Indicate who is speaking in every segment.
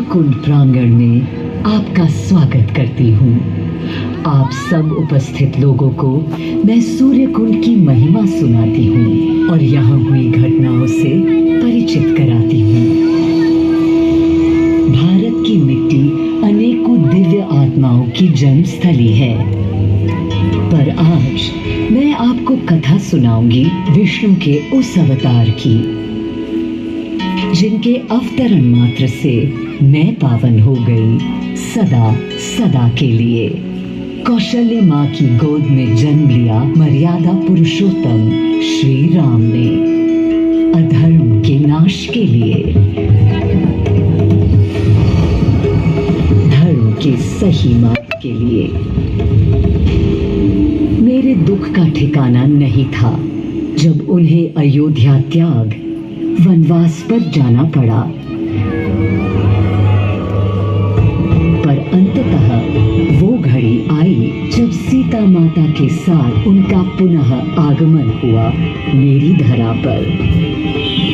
Speaker 1: सूर्यकुंड प्रांगण में आपका स्वागत करती हूँ। आप सब उपस्थित लोगों को मैं सूर्यकुंड की महिमा सुनाती हूँ और यहाँ हुई घटनाओं से परिचित कराती हूँ। भारत की मिट्टी अनेकों दिव्य आत्माओं की जन्मस्थली है, पर आज मैं आपको कथा सुनाऊंगी विष्णु के उस अवतार की, जिनके अवतरण मात्र से मैं पावन हो गई सदा सदा के लिए। कौशल्य माँ की गोद में जन्म लिया मर्यादा पुरुषोत्तम श्री राम ने, अधर्म के नाश के लिए, धर्म के सही मार्ग के लिए। मेरे दुख का ठिकाना नहीं था जब उन्हें अयोध्या त्याग वनवास पर जाना पड़ा, पर अंततः वो घड़ी आई जब सीता माता के साथ उनका पुनः आगमन हुआ मेरी धरा पर।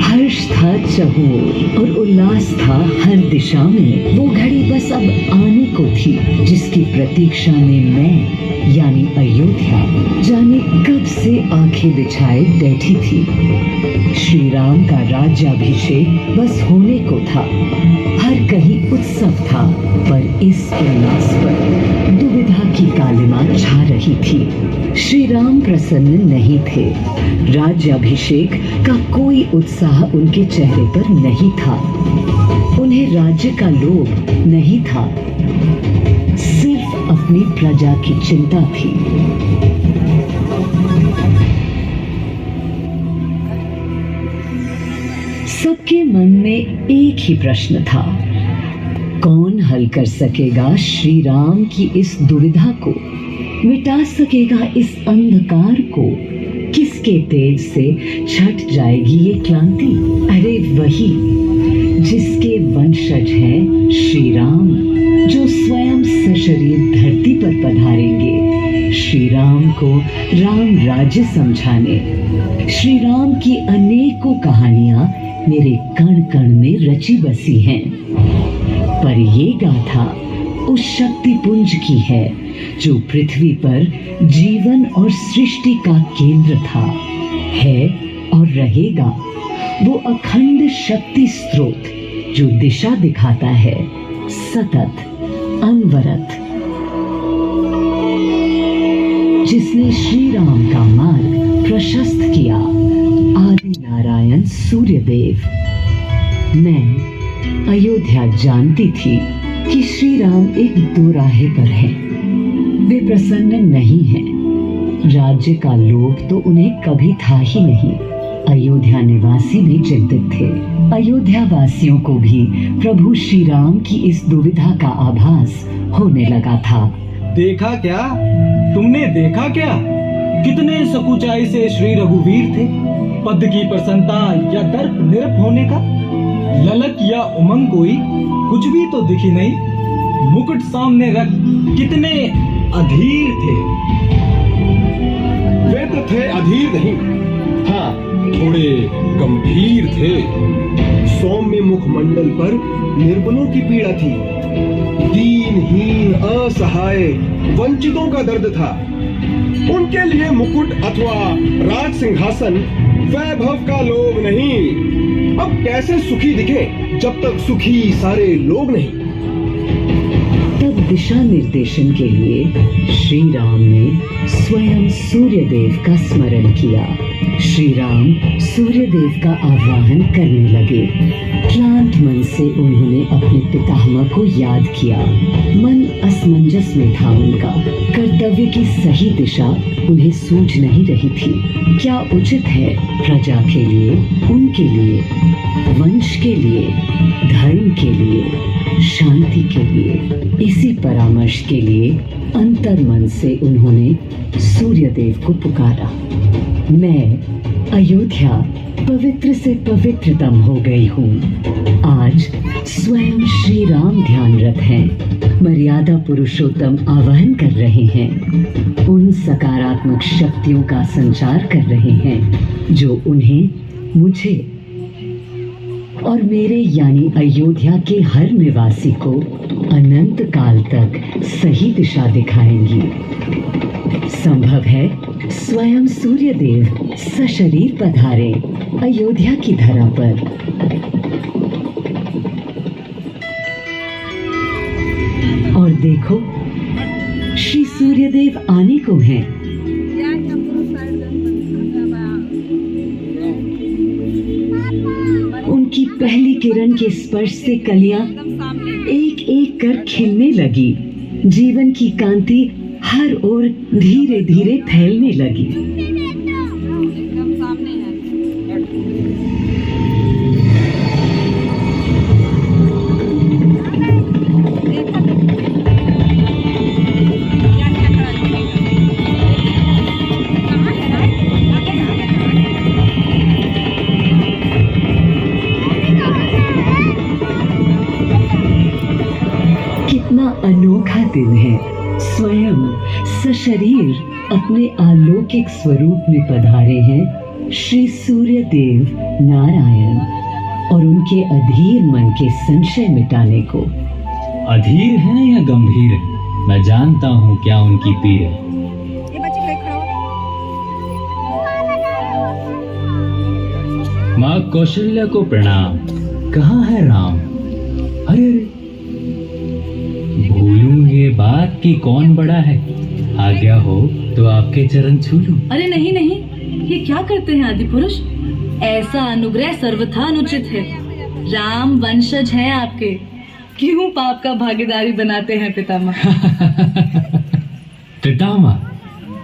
Speaker 1: हर्ष था चहुओर और उल्लास था हर दिशा में। वो घड़ी बस अब आने को थी जिसकी प्रतीक्षा में मैं यानी अयोध्या जाने कब से आंखें बिछाए बैठी थी। श्री राम का राज्याभिषेक बस होने को था। हर कहीं उत्सव था, पर इस उल्लास पर दुविधा की कालिमा छा रही थी। श्री राम प्रसन्न नहीं थे। राज्याभिषेक का कोई उत्साह उनके चेहरे पर नहीं था। उन्हें राज्य का लोभ नहीं था, सिर्फ अपनी प्रजा की चिंता थी। सबके मन में एक ही प्रश्न था, कौन हल कर सकेगा श्री राम की इस दुविधा को, मिटा सकेगा इस अंधकार को, किसके तेज से छट जाएगी ये क्रांति। अरे वही जिसके वंशज हैं श्री राम, जो स्वयं सशरीर धरती पर पधारेंगे श्री राम को राम राज्य समझाने। श्री राम की अनेकों कहानियां मेरे कण कण में रची बसी हैं, पर ये गाथा उस शक्ति पुंज की है जो पृथ्वी पर जीवन और सृष्टि का केंद्र था, है और रहेगा। वो अखंड शक्ति स्रोत जो दिशा दिखाता है सतत अनवरत, जिसने श्री राम का मार्ग प्रशस्त किया, आदि नारायण सूर्यदेव। मैं अयोध्या जानती थी कि श्री राम एक दोराहे पर हैं। वे प्रसन्न नहीं हैं। राज्य का लोभ तो उन्हें कभी था ही नहीं। अयोध्या निवासी भी चिंतित थे। अयोध्या वासियों को भी प्रभु श्री राम की इस दुविधा का आभास होने लगा था।
Speaker 2: देखा क्या? तुमने देखा क्या? कितने सकुचाई से श्री रघुवीर थे। पद की प्रसन्नता या दर्प निरप होने का ललक या उमंग कोई कुछ भी तो दिखी नहीं। मुकुट सामने रख कितने अधीर थे।
Speaker 3: वे तो थे अधीर नहीं, हाँ थोड़े गंभीर थे। सौम्य मुखमंडल पर निर्बलों की पीड़ा थी, दीनहीन असहाय वंचितों का दर्द था। उनके लिए मुकुट अथवा राज सिंहासन वैभव का लोभ नहीं। अब कैसे सुखी दिखे जब तक सुखी सारे लोग नहीं।
Speaker 1: तब दिशा निर्देशन के लिए श्री राम ने स्वयं सूर्यदेव का स्मरण किया। श्री राम सूर्यदेव का आह्वान करने लगे। क्लांत मन से उन्होंने अपने पितामह को याद किया। मन असमंजस में था उनका। कर्तव्य की सही दिशा उन्हें सूझ नहीं रही थी। क्या उचित है प्रजा के लिए, उनके लिए, वंश के लिए, धर्म के लिए, शांति के लिए। इसी परामर्श के लिए अंतर मन से उन्होंने सूर्यदेव को पुकारा। मैं अयोध्या पवित्र से पवित्रतम हो गई हूँ। आज स्वयं श्री राम ध्यानरत हैं, मर्यादा पुरुषोत्तम आवाहन कर रहे हैं, उन सकारात्मक शक्तियों का संचार कर रहे हैं जो उन्हें मुझे और मेरे यानी अयोध्या के हर निवासी को अनंत काल तक सही दिशा दिखाएंगी। संभव है स्वयं सूर्यदेव सशरीर पधारे अयोध्या की धरा पर। और देखो, श्री सूर्यदेव आने को हैं। उनकी पहली किरण के स्पर्श से कलियां एक एक कर खिलने लगी। जीवन की कांति हर ओर धीरे धीरे फैलने लगी। अनोखा दिन है। स्वयं सशरीर अपने अलौकिक स्वरूप में पधारे हैं श्री सूर्यदेव नारायण, और उनके अधीर मन के संशय मिटाने को।
Speaker 4: अधीर हैं या गंभीर हैं, मैं जानता हूँ क्या उनकी पीर है। माँ कौशल्या को प्रणाम। कहाँ है राम? अरे भूलूं ये बात कि कौन बड़ा है। आज्ञा हो तो आपके चरण छू लूं।
Speaker 5: अरे नहीं नहीं, ये क्या करते हैं आदि पुरुष? ऐसा अनुग्रह सर्वथा अनुचित है। राम वंशज हैं आपके, क्यों पाप का भागीदारी बनाते हैं पितामह?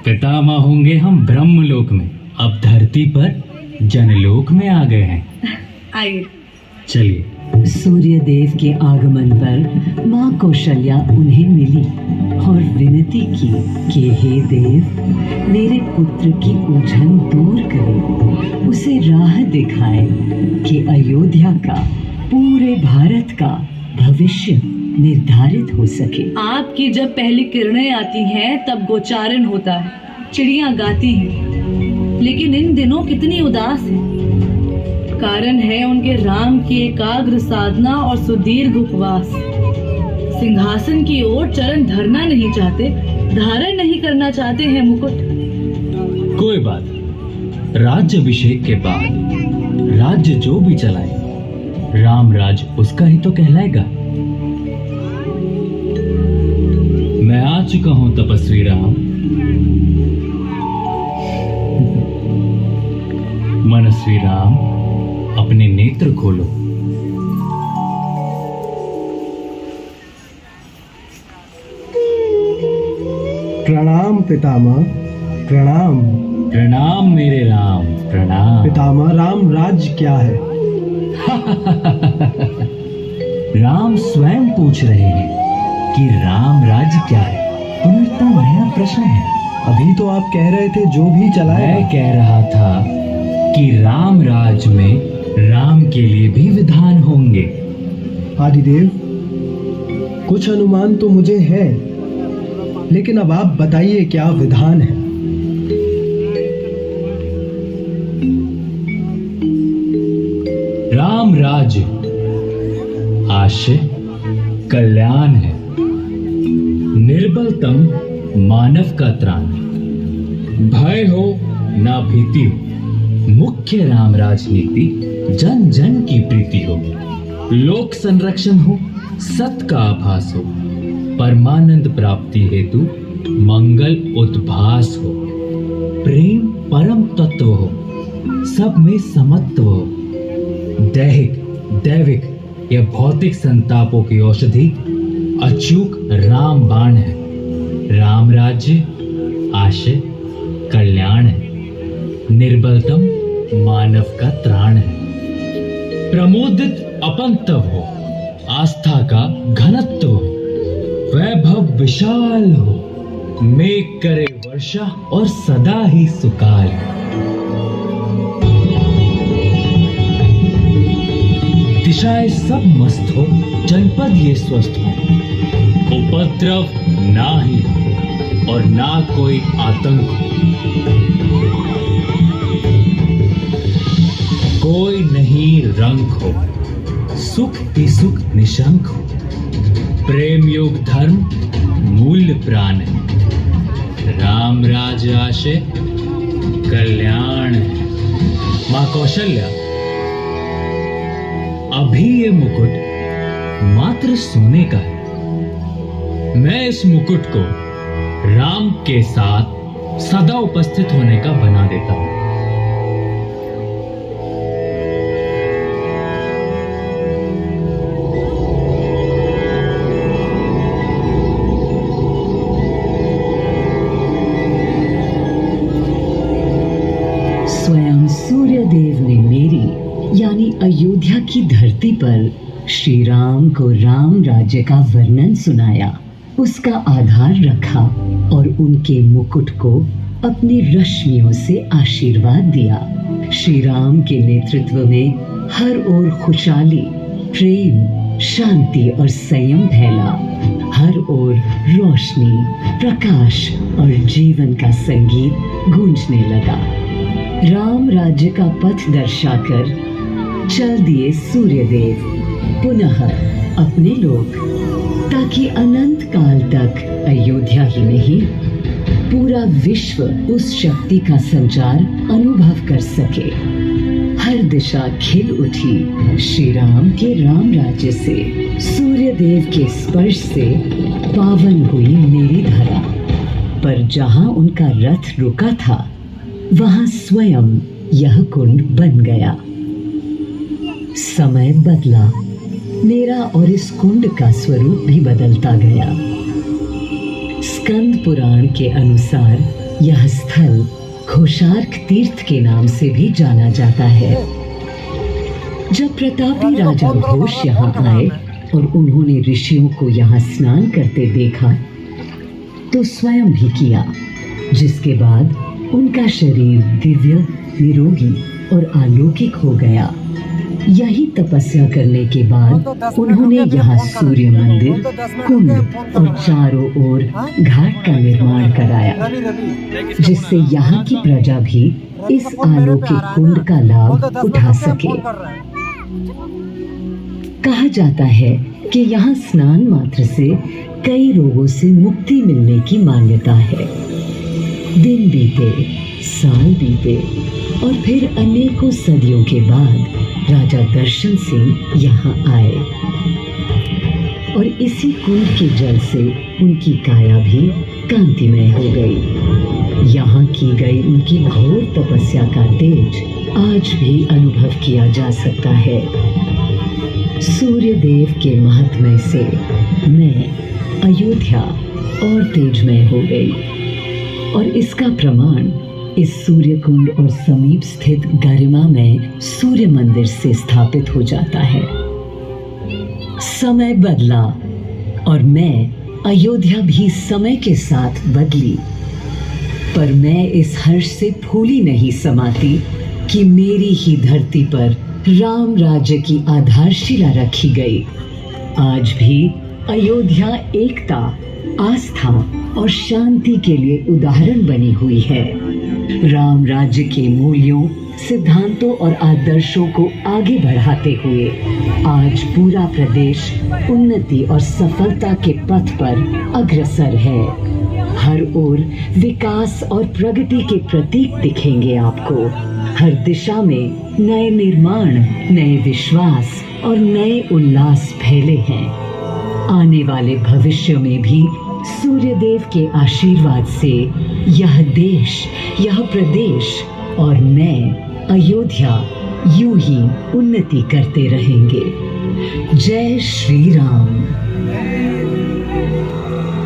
Speaker 5: पितामह होंगे हम ब्रह्मलोक में, अब धरती पर जनलोक में आ गए हैं। आइए
Speaker 4: चलिए।
Speaker 1: सूर्यदेव के आगमन पर माँ कौशल्या उन्हें मिली और विनती की कि हे देव, मेरे पुत्र की उलझन दूर करें, उसे राह दिखाएं कि अयोध्या का, पूरे भारत का भविष्य निर्धारित हो सके।
Speaker 5: आपकी जब पहली किरणें आती हैं तब गोचारण होता है, चिड़ियां गाती हैं, लेकिन इन दिनों कितनी उदास है। कारण है उनके राम की एकाग्र साधना और सुदीर्घ उपवास। सिंहासन की ओर चरण धरना नहीं चाहते, धारण नहीं करना चाहते हैं मुकुट।
Speaker 4: कोई बात, राज्य अभिषेक के बाद राज्य जो भी चलाए, राम राज उसका ही तो कहलाएगा। मैं आ चुका हूं तपस्वी राम। मनस्वी राम, अपने नेत्र खोलो।
Speaker 3: प्रणाम पितामह, प्रणाम।
Speaker 4: प्रणाम मेरे राम, प्रणाम।
Speaker 3: पितामह, राम राज क्या है?
Speaker 4: राम स्वयं पूछ रहे हैं कि राम राज क्या है। पुनर्ता नया प्रश्न है।
Speaker 3: अभी तो आप कह रहे थे जो भी चलाए।
Speaker 4: मैं कह रहा था कि राम राज में राम के लिए भी विधान होंगे।
Speaker 3: आदिदेव, कुछ अनुमान तो मुझे है, लेकिन अब आप बताइए क्या विधान है।
Speaker 4: राम राज आशय कल्याण है, निर्बलतम मानव का त्राण। भय हो ना भीति हो, मुख्य राम राजनीति जन जन की प्रीति हो। लोक संरक्षण हो, सत का आभास हो, परमानंद प्राप्ति हेतु मंगल उद्भास हो। प्रेम परम तत्व हो, सब में समत्व हो। दैहिक दैविक या भौतिक संतापों की औषधि अचूक राम बाण है। राम राज्य आशय कल्याण है, निर्बलतम मानव का त्राण है। प्रमोदित अपंतव हो, आस्था का घनत्व हो, वैभव विशाल हो, मेघ करे वर्षा और सदा ही सुकाल। दिशाएं सब मस्त हो, जनपद ये स्वस्थ हो, उपद्रव ना ही और ना कोई आतंक हो। कोई नहीं रंग हो, सुख ही सुख निशंक हो। प्रेम योग धर्म मूल्य प्राण है। राम राज आशय कल्याण है। मां कौशल्या, अभी ये मुकुट मात्र सोने का है। मैं इस मुकुट को राम के साथ सदा उपस्थित होने का बना देता हूं।
Speaker 1: स्वयं सूर्यदेव ने मेरी यानी अयोध्या की धरती पर श्री राम को राम राज्य का वर्णन सुनाया, उसका आधार रखा और उनके मुकुट को अपनी रश्मियों से आशीर्वाद दिया। श्री राम के नेतृत्व में हर ओर खुशहाली, प्रेम, शांति और संयम फैला। हर ओर रोशनी, प्रकाश और जीवन का संगीत गूंजने लगा। राम राज्य का पथ दर्शाकर चल दिए सूर्यदेव पुनः अपने लोक, ताकि अनंत काल तक अयोध्या ही नहीं पूरा विश्व उस शक्ति का संचार अनुभव कर सके। हर दिशा खिल उठी श्री राम के राम राज्य से। सूर्यदेव के स्पर्श से पावन हुई मेरी धरा, पर जहां उनका रथ रुका था वहां स्वयं यह कुंड बन गया। समय बदला, मेरा और इस कुंड का स्वरूप भी बदलता गया। स्कंद पुराण के अनुसार यह स्थल घोषार्क तीर्थ के नाम से भी जाना जाता है। जब प्रतापी राजा घोष यहाँ आए और उन्होंने ऋषियों को यहाँ स्नान करते देखा तो स्वयं भी किया, जिसके बाद उनका शरीर दिव्य, निरोगी और अलौकिक हो गया। यही तपस्या करने के बाद उन्होंने यहाँ सूर्य मंदिर, कुंड और चारों ओर घाट का निर्माण कराया, जिससे यहाँ की प्रजा भी इस अलौकिक कुंड का लाभ उठा सके। कहा जाता है कि यहाँ स्नान मात्र से कई रोगों से मुक्ति मिलने की मान्यता है। दिन बीते, साल बीते और फिर अनेकों सदियों के बाद राजा दर्शन सिंह यहाँ आए और इसी कुंड के जल से उनकी काया भी कांतिमय हो गई। यहाँ की गई उनकी घोर तपस्या का तेज आज भी अनुभव किया जा सकता है। सूर्यदेव के महात्म्य से मैं अयोध्या और तेजमय हो गई और इसका प्रमाण इस सूर्य कुंड और समीप स्थित गरिमा में सूर्य मंदिर से स्थापित हो जाता है। समय बदला और मैं अयोध्या भी समय के साथ बदली, पर मैं इस हर्ष से फूली नहीं समाती कि मेरी ही धरती पर राम राज्य की आधारशिला रखी गई। आज भी अयोध्या एकता, आस्था और शांति के लिए उदाहरण बनी हुई है। राम राज्य के मूल्यों, सिद्धांतों और आदर्शों को आगे बढ़ाते हुए आज पूरा प्रदेश उन्नति और सफलता के पथ पर अग्रसर है। हर ओर विकास और प्रगति के प्रतीक दिखेंगे आपको। हर दिशा में नए निर्माण, नए विश्वास और नए उल्लास फैले हैं। आने वाले भविष्य में भी सूर्यदेव के आशीर्वाद से यह देश, यह प्रदेश और मैं अयोध्या यूं ही उन्नति करते रहेंगे। जय श्री राम।